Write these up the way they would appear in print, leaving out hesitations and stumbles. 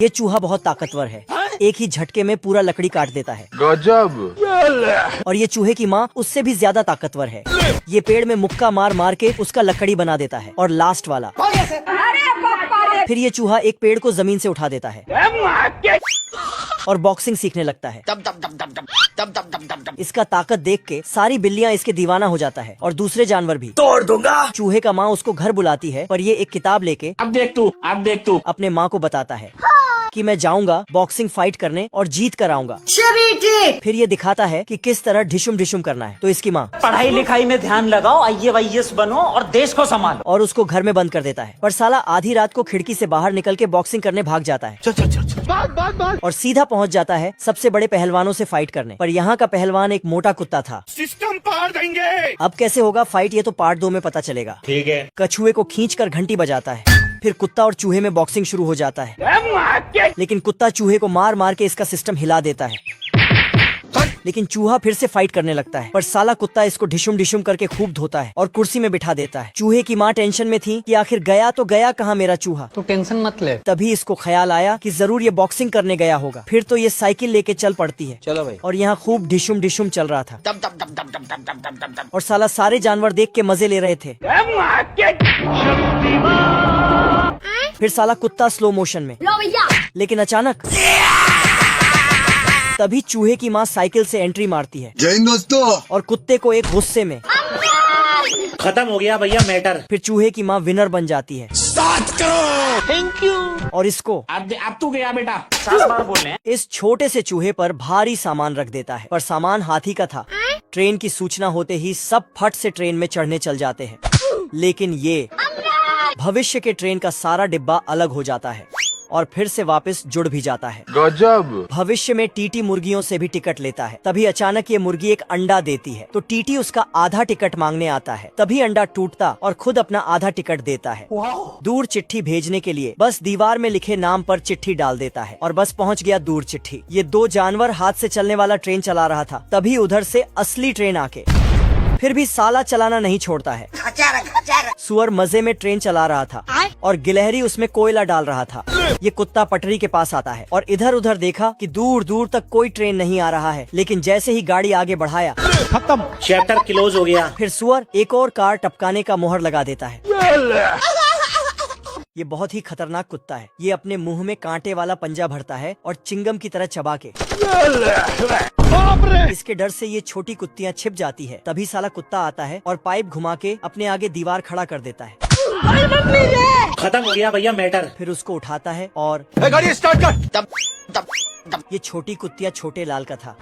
ये चूहा बहुत ताकतवर है, एक ही झटके में पूरा लकड़ी काट देता है। गजब। और ये चूहे की माँ उससे भी ज्यादा ताकतवर है। ये पेड़ में मुक्का मार मार के उसका लकड़ी बना देता है। और लास्ट वाला, फिर ये चूहा एक पेड़ को जमीन से उठा देता है और बॉक्सिंग सीखने लगता है। इसका ताकत देख के सारी बिल्लियाँ इसके दीवाना हो जाता है और दूसरे जानवर भी। तोड़ दूंगा। चूहे का माँ उसको घर बुलाती है, पर ये एक किताब लेके अब देख तू अपने माँ को बताता है कि मैं जाऊंगा बॉक्सिंग फाइट करने और जीत कर आऊंगा। फिर ये दिखाता है कि किस तरह ढिशुम ढिशुम करना है। तो इसकी माँ पढ़ाई लिखाई में ध्यान लगाओ, IAS बनो और देश को संभालो। और उसको घर में बंद कर देता है। पर साला आधी रात को खिड़की से बाहर निकल के बॉक्सिंग करने भाग जाता है। और सीधा पहुंच जाता है सबसे बड़े पहलवानों से फाइट करने। पर यहाँ का पहलवान एक मोटा कुत्ता था। सिस्टम पार देंगे। अब कैसे होगा फाइट, ये तो पार्ट 2 में पता चलेगा। ठीक है। कछुए को खींचकर घंटी बजाता है। फिर कुत्ता और चूहे में बॉक्सिंग शुरू हो जाता है। लेकिन कुत्ता चूहे को मार मार के इसका सिस्टम हिला देता है। लेकिन चूहा फिर से फाइट करने लगता है, पर साला कुत्ता इसको ढिशुम ढिशुम करके खूब धोता है और कुर्सी में बिठा देता है। चूहे की माँ टेंशन में थी कि आखिर गया तो गया कहाँ मेरा चूहा। तू टेंशन मत ले। तभी इसको ख्याल आया कि जरूर ये बॉक्सिंग करने गया होगा। फिर तो ये साइकिल लेके चल पड़ती है। चलो भाई। और यहाँ खूब ढिशुम ढिशुम चल रहा था और साला सारे जानवर देख के मजे ले रहे थे। फिर साला कुत्ता स्लो मोशन में, लेकिन अचानक तभी चूहे की माँ साइकिल से एंट्री मारती है। जय हिंद दोस्तों। और कुत्ते को एक गुस्से में खत्म हो गया भैया मैटर। फिर चूहे की माँ विनर बन जाती है। 7 करोड़। Thank you. और इसको अब तू गया बेटा, 7 बार बोल रहे हैं। इस छोटे से चूहे पर भारी सामान रख देता है। पर सामान हाथी का था। ट्रेन की सूचना होते ही सब फट से ट्रेन में चढ़ने चल जाते हैं। लेकिन ये भविष्य के ट्रेन का सारा डिब्बा अलग हो जाता है और फिर से वापस जुड़ भी जाता है। गजब। भविष्य में टीटी मुर्गियों से भी टिकट लेता है। तभी अचानक ये मुर्गी एक अंडा देती है, तो टीटी उसका आधा टिकट मांगने आता है। तभी अंडा टूटता और खुद अपना आधा टिकट देता है। दूर चिट्ठी भेजने के लिए बस दीवार में लिखे नाम पर चिट्ठी डाल देता है और बस पहुंच गया दूर चिट्ठी। ये 2 जानवर हाथ से चलने वाला ट्रेन चला रहा था। तभी उधर से असली ट्रेन आके फिर भी साला चलाना नहीं छोड़ता है। सुअर मजे में ट्रेन चला रहा था और गिलहरी उसमें कोयला डाल रहा था। ये कुत्ता पटरी के पास आता है और इधर उधर देखा कि दूर दूर तक कोई ट्रेन नहीं आ रहा है। लेकिन जैसे ही गाड़ी आगे बढ़ाया, खत्म, चैप्टर क्लोज हो गया। फिर सुअर एक और कार टपकाने का मोहर लगा देता है। ये बहुत ही खतरनाक कुत्ता है। ये अपने मुंह में कांटे वाला पंजा भरता है और चिंगम की तरह चबा के। इसके डर से ये छोटी कुत्तियाँ छिप जाती है। तभी साला कुत्ता आता है और पाइप घुमा के अपने आगे दीवार खड़ा कर देता है। खत्म हो गया भैया मैटर। फिर उसको उठाता है और गाड़ी स्टार्ट कर। ये छोटी कुत्तिया छोटे लाल का था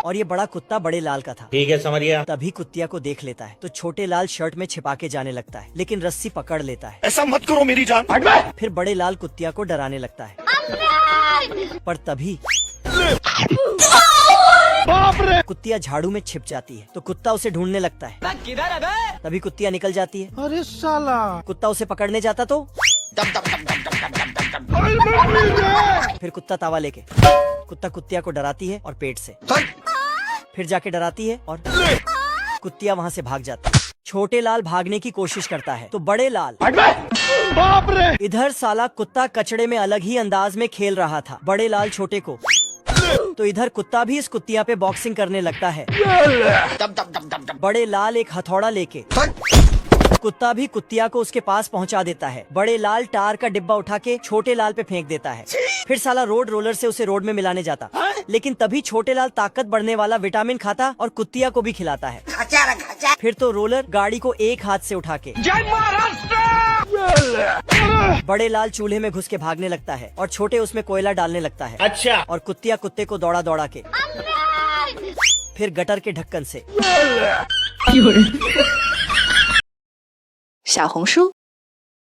और ये बड़ा कुत्ता बड़े लाल का था। ठीक है, समझ गया। तभी कुत्तिया को देख लेता है तो छोटे लाल शर्ट में छिपा के जाने लगता है, लेकिन रस्सी पकड़ लेता है। ऐसा मत करो मेरी जान। फिर बड़े लाल कुत्तिया को डराने लगता है। पर तभी कुत्तिया झाड़ू में छिप जाती है तो कुत्ता उसे ढूंढने लगता है। तभी कुत्तिया निकल जाती है। अरे साला। कुत्ता उसे पकड़ने जाता तो फिर कुत्ता तावा लेके कुत्ता कुत्तिया को डराती है और पेट से, फिर जाके डराती है और कुत्तिया वहाँ से भाग जाती है। छोटे लाल भागने की कोशिश करता है तो बड़े लाल इधर साला कुत्ता कचड़े में अलग ही अंदाज में खेल रहा था बड़े लाल छोटे को। तो इधर कुत्ता भी इस कुत्तिया पे बॉक्सिंग करने लगता है। बड़े लाल एक हथौड़ा लेके कुत्ता भी कुत्तिया को उसके पास पहुंचा देता है। बड़े लाल टार का डिब्बा उठा के छोटे लाल पे फेंक देता है। फिर साला रोड रोलर से उसे रोड में मिलाने जाता, लेकिन तभी छोटे लाल ताकत बढ़ने वाला विटामिन खाता और कुत्तिया को भी खिलाता है। फिर तो रोलर गाड़ी को एक हाथ से उठा के बड़े लाल चूल्हे में घुस के भागने लगता है और छोटे उसमें कोयला डालने लगता है। अच्छा। और कुत्तिया कुत्ते को दौड़ा दौड़ा के फिर गटर के ढक्कन से 小红书